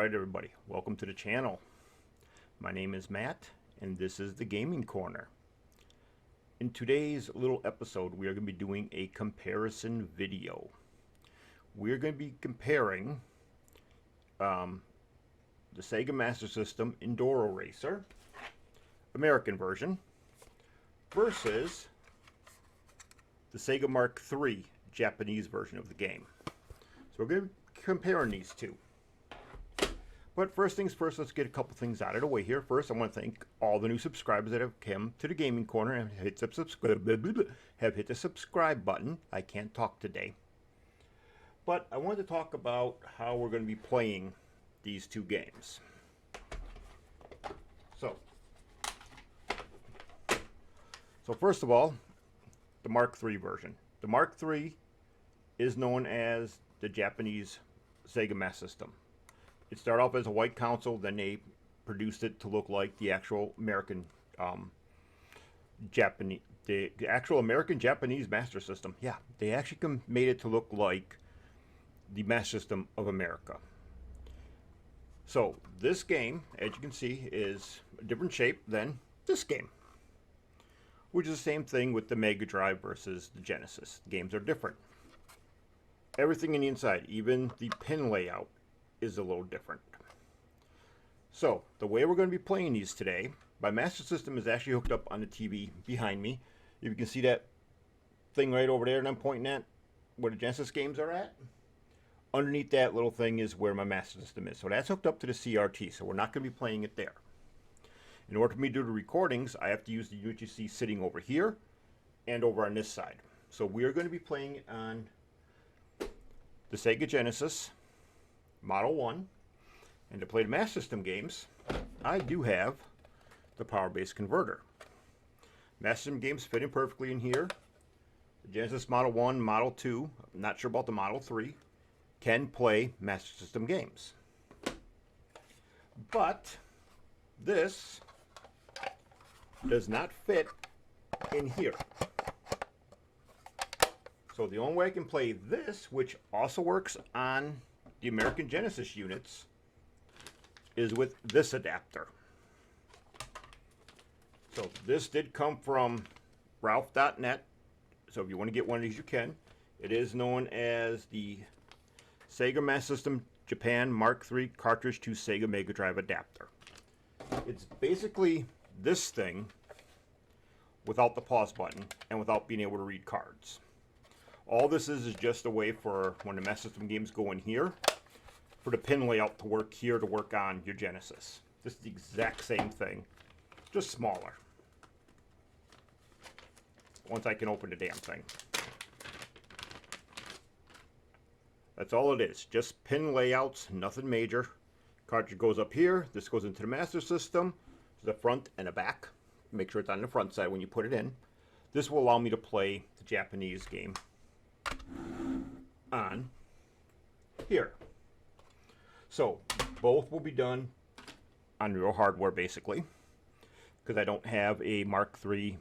Alright everybody, welcome to the channel. My name is Matt and this is the Gaming Corner. In today's little episode we are going to be doing a comparison video. We're going to be comparing the Sega Master System Enduro Racer, American version, versus the Sega Mark III Japanese version of the game. So we're going to be comparing these two. But first things first, let's get a couple things out of the way here. First, I want to thank all the new subscribers that have come to the Gaming Corner and hit the subscribe button. I can't talk today. But I wanted to talk about how we're going to be playing these two games. So first of all, the Mark III version. The Mark III is known as the Japanese Sega Master System. It started off as a white console, then they produced it to look like the actual American Japanese Master System. Yeah, they actually made it to look like the Master System of America. So this game, as you can see, is a different shape than this game, which is the same thing with the Mega Drive versus the Genesis. The games are different. Everything in the inside, even the pin layout, is a little different. So the way we're going to be playing these today, my Master System is actually hooked up on the TV behind me. If you can see that thing right over there and I'm pointing at where the Genesis games are at, underneath that little thing is where my Master System is. So that's hooked up to the CRT, so we're not going to be playing it there. In order for me to do the recordings, I have to use the unit you see sitting over here and over on this side. So we are going to be playing on the Sega Genesis Model 1, and to play the Master System games, I do have the power base converter. Master System games fit in perfectly in here. The Genesis Model 1, Model 2, I'm not sure about the Model 3, can play Master System games. But this does not fit in here. So the only way I can play this, which also works on the American Genesis units, is with this adapter. So this did come from Ralph.net. So if you want to get one of these, you can. It is known as the Sega Master System Japan Mark III cartridge to Sega Mega Drive adapter. It's basically this thing without the pause button and without being able to read cards. All this is just a way for when the Master System games go in here, for the pin layout to work here to work on your Genesis. This is the exact same thing, just smaller. Once I can open the damn thing. That's all it is, just pin layouts, nothing major. Cartridge goes up here, this goes into the Master System, to the front and the back. Make sure it's on the front side when you put it in. This will allow me to play the Japanese game on here. So both will be done on real hardware basically, because I don't have a Mark III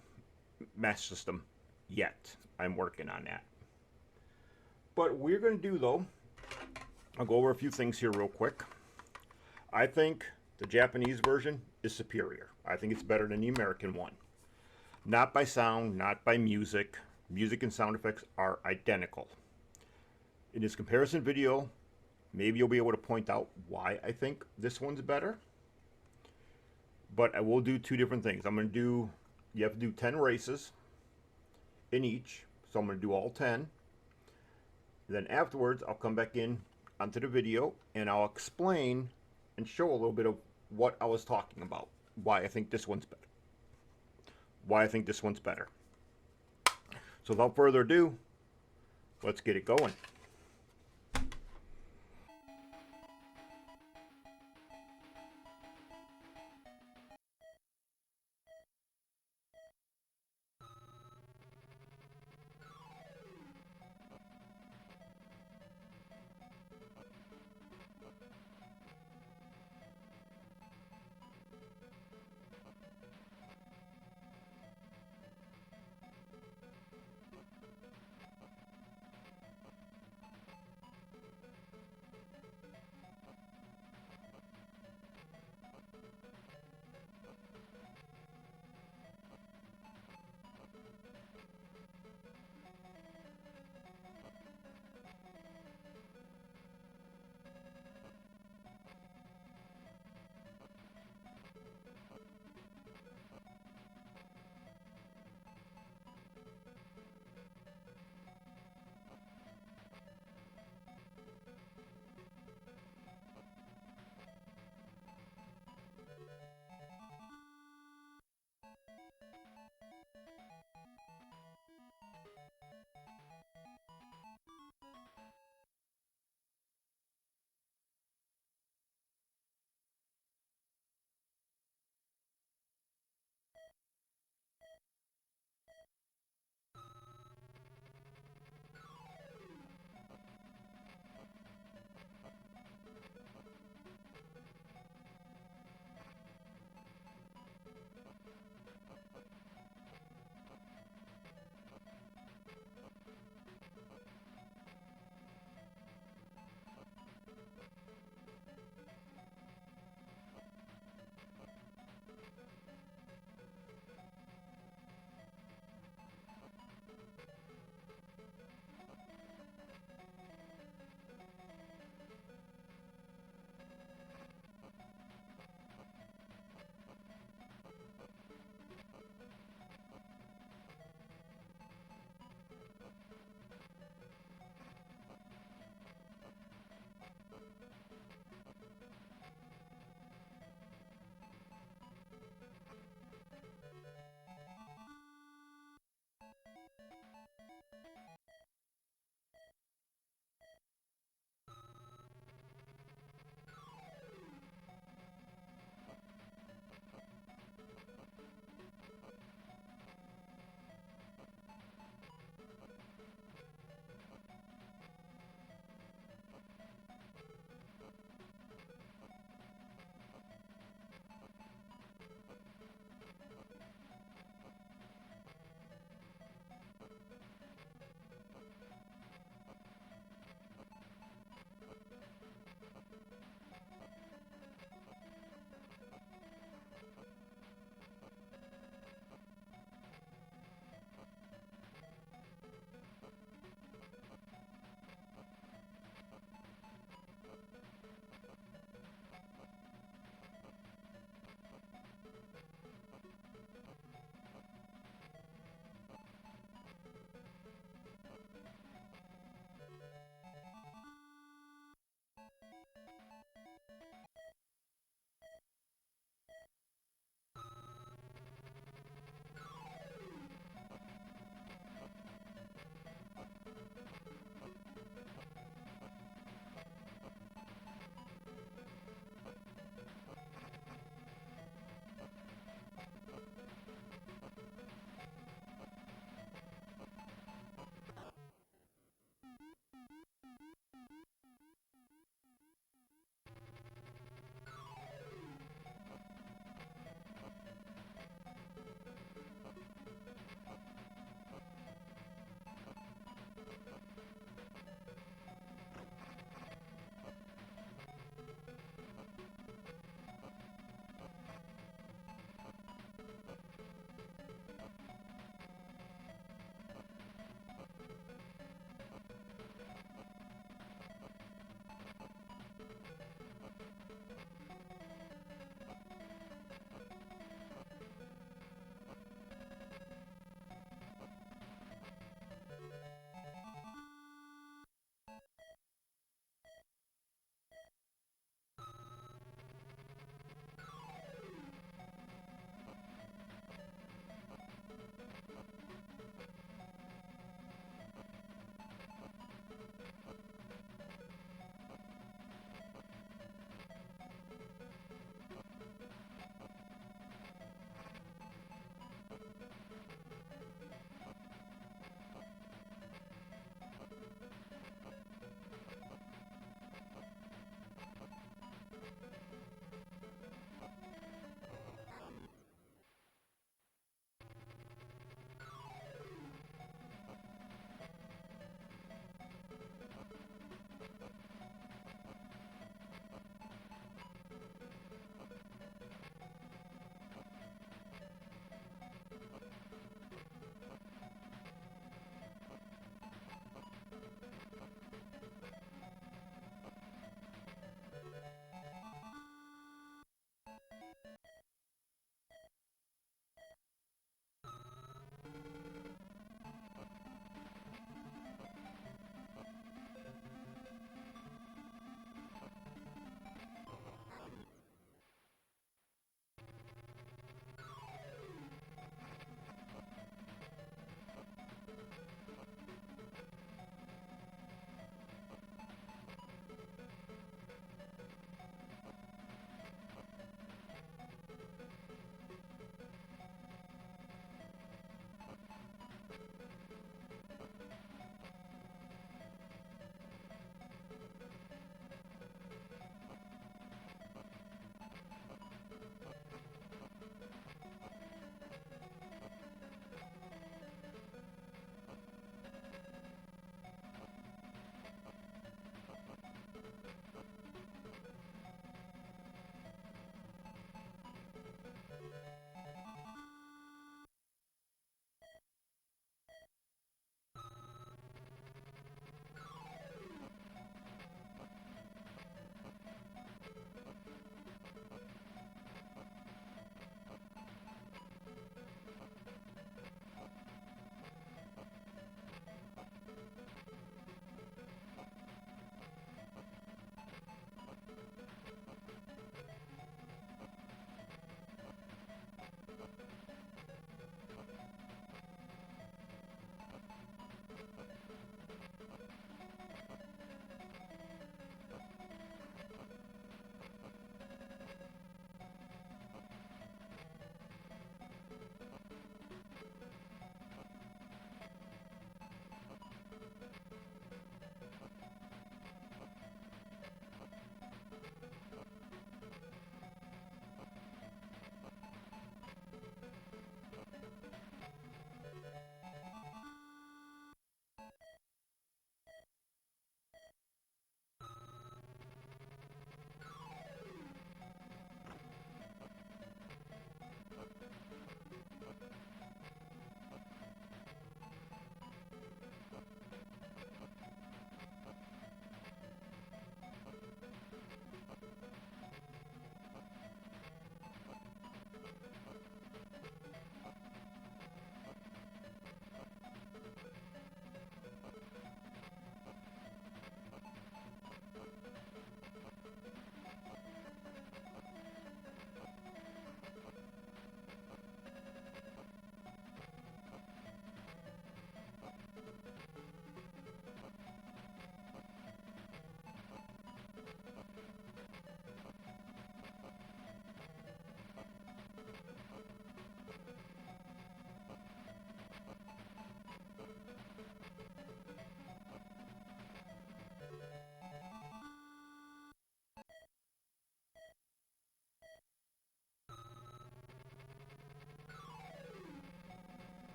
Master System yet. I'm working on that. But we're going to do, though, I'll go over a few things here real quick. I think the Japanese version is superior. I think it's better than the American one. Not by sound, not by music. Music and sound effects are identical. In this comparison video, maybe you'll be able to point out why I think this one's better. But I will do two different things. I'm going to do, you have to do 10 races in each. So I'm going to do all 10. Then afterwards, I'll come back in onto the video and I'll explain and show a little bit of what I was talking about. Why I think this one's better. Why I think this one's better. So without further ado, let's get it going.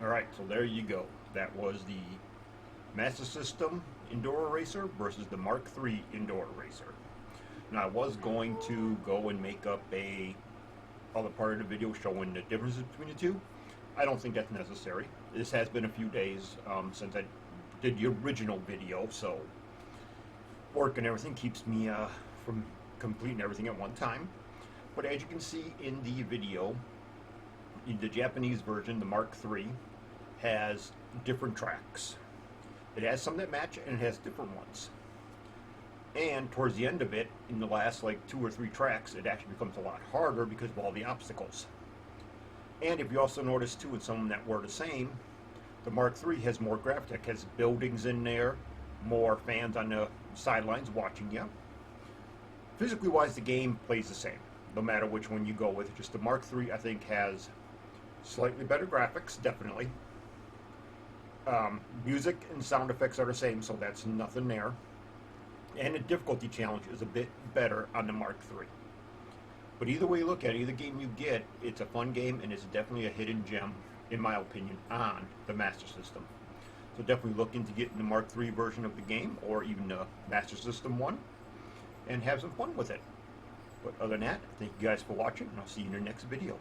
Alright, so there you go. That was the Master System Enduro Racer versus the Mark III Enduro Racer. Now I was going to go and make up a other part of the video showing the differences between the two. I don't think that's necessary. This has been a few days since I did the original video, so work and everything keeps me from completing everything at one time. But as you can see in the video, the Japanese version, the Mark III, has different tracks. It has some that match and it has different ones. And towards the end of it, in the last like 2 or 3 tracks, it actually becomes a lot harder because of all the obstacles. And if you also notice too, in some of them that were the same, the Mark III has more graphics. It has buildings in there, more fans on the sidelines watching you. Physically wise, the game plays the same, no matter which one you go with. Just the Mark III, I think, has slightly better graphics, definitely. Music and sound effects are the same, so that's nothing there. And the difficulty challenge is a bit better on the Mark III. But either way you look at it, either game you get, it's a fun game and it's definitely a hidden gem, in my opinion, on the Master System. So definitely look into getting the Mark III version of the game, or even the Master System one, and have some fun with it. But other than that, thank you guys for watching, and I'll see you in your next video.